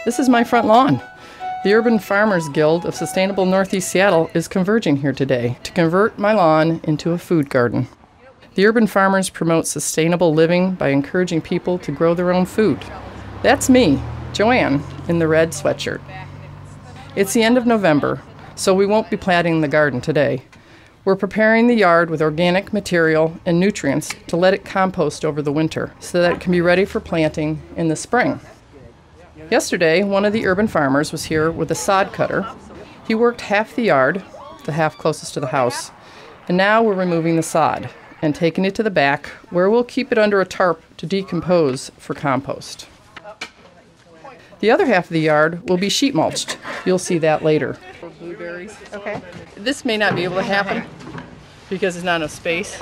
This is my front lawn. The Urban Farmers Guild of Sustainable Northeast Seattle is converging here today to convert my lawn into a food garden. The urban farmers promote sustainable living by encouraging people to grow their own food. That's me, Joann, in the red sweatshirt. It's the end of November, so we won't be planting the garden today. We're preparing the yard with organic material and nutrients to let it compost over the winter so that it can be ready for planting in the spring. Yesterday, one of the urban farmers was here with a sod cutter. He worked half the yard, the half closest to the house, and now we're removing the sod and taking it to the back where we'll keep it under a tarp to decompose for compost. The other half of the yard will be sheet-mulched. You'll see that later. Blueberries. Okay. This may not be able to happen because there's not enough space,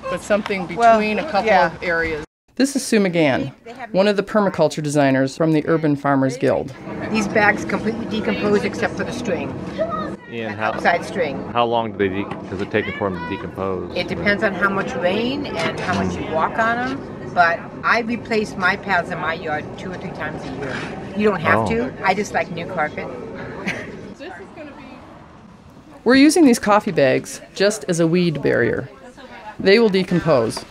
but something between a couple of areas. This is Sue McGann, one of the permaculture designers from the Urban Farmers Guild. These bags completely decompose except for the string. And outside string. How long does it take for them to decompose? It depends on how much rain and how much you walk on them. But I replace my paths in my yard 2 or 3 times a year. You don't have to. I just like new carpet. We're using these coffee bags just as a weed barrier. They will decompose.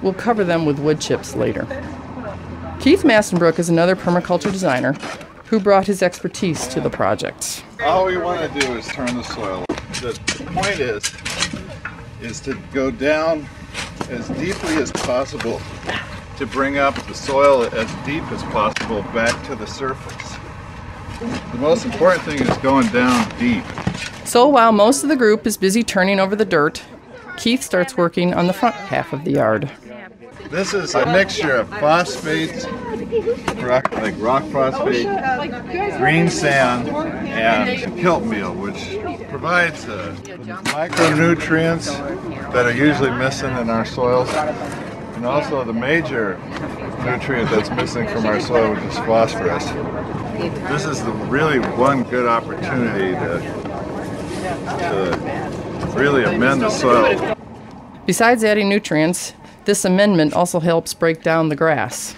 We'll cover them with wood chips later. Keith Massenbrook is another permaculture designer who brought his expertise to the project. All we want to do is turn the soil. The point is to go down as deeply as possible to bring up the soil as deep as possible back to the surface. The most important thing is going down deep. So while most of the group is busy turning over the dirt, Keith starts working on the front half of the yard. This is a mixture of phosphates, like rock phosphate, green sand, and kilt meal, which provides micronutrients that are usually missing in our soils, and also the major nutrient that's missing from our soil, which is phosphorus. This is really one good opportunity to really amend the soil. Besides adding nutrients, this amendment also helps break down the grass.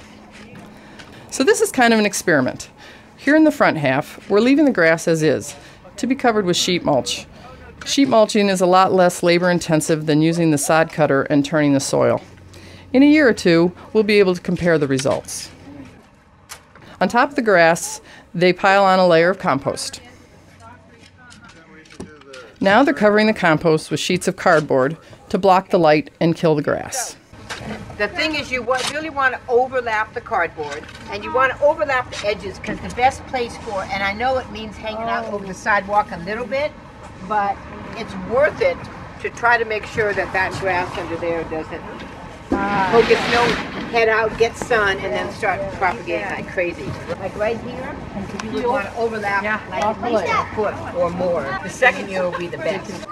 So this is kind of an experiment. Here in the front half, we're leaving the grass as is, to be covered with sheet mulch. Sheet mulching is a lot less labor intensive than using the sod cutter and turning the soil. In a year or two, we'll be able to compare the results. On top of the grass, they pile on a layer of compost. Now they're covering the compost with sheets of cardboard to block the light and kill the grass. The thing is, you really want to overlap the cardboard, and you want to overlap the edges, because the best place for, and I know it means hanging out over the sidewalk a little bit, but it's worth it to try to make sure that that grass under there doesn't poke its nose, head out, get sun, and then start propagating like crazy. Like right here, you want to overlap like at least a foot or more. The second year will be the best.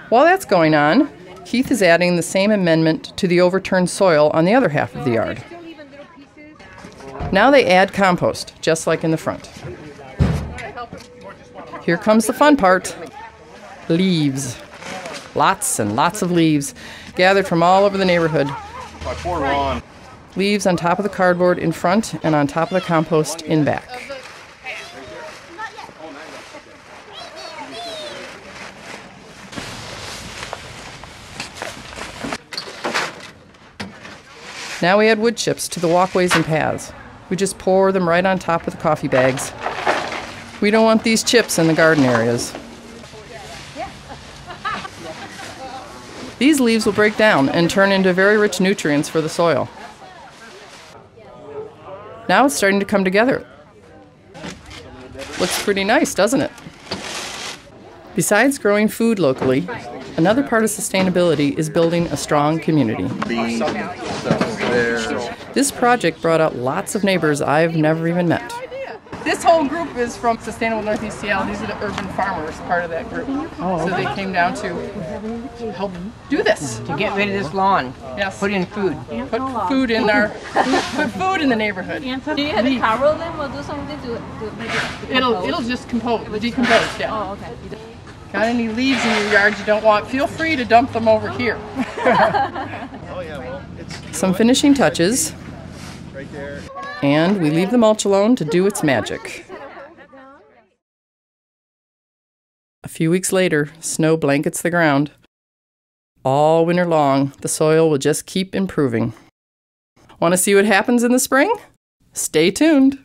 While that's going on, Keith is adding the same amendment to the overturned soil on the other half of the yard. Now they add compost, just like in the front. Here comes the fun part. Leaves. Lots and lots of leaves, gathered from all over the neighborhood. Leaves on top of the cardboard in front and on top of the compost in back. Now we add wood chips to the walkways and paths. We just pour them right on top of the coffee bags. We don't want these chips in the garden areas. These leaves will break down and turn into very rich nutrients for the soil. Now it's starting to come together. Looks pretty nice, doesn't it? Besides growing food locally, another part of sustainability is building a strong community. This project brought out lots of neighbors I've never even met. This whole group is from Sustainable Northeast Seattle. These are the urban farmers, part of that group. So they came down to help do this. To get rid of this lawn. Yes. Put in food. Put food in put food in the neighborhood. Do you have to cover them or do something to make it It'll just decompose, yeah. Oh, okay. Got any leaves in your yard you don't want, feel free to dump them over here. Some finishing touches. and we leave the mulch alone to do its magic. A few weeks later, snow blankets the ground. All winter long, the soil will just keep improving. Want to see what happens in the spring? Stay tuned!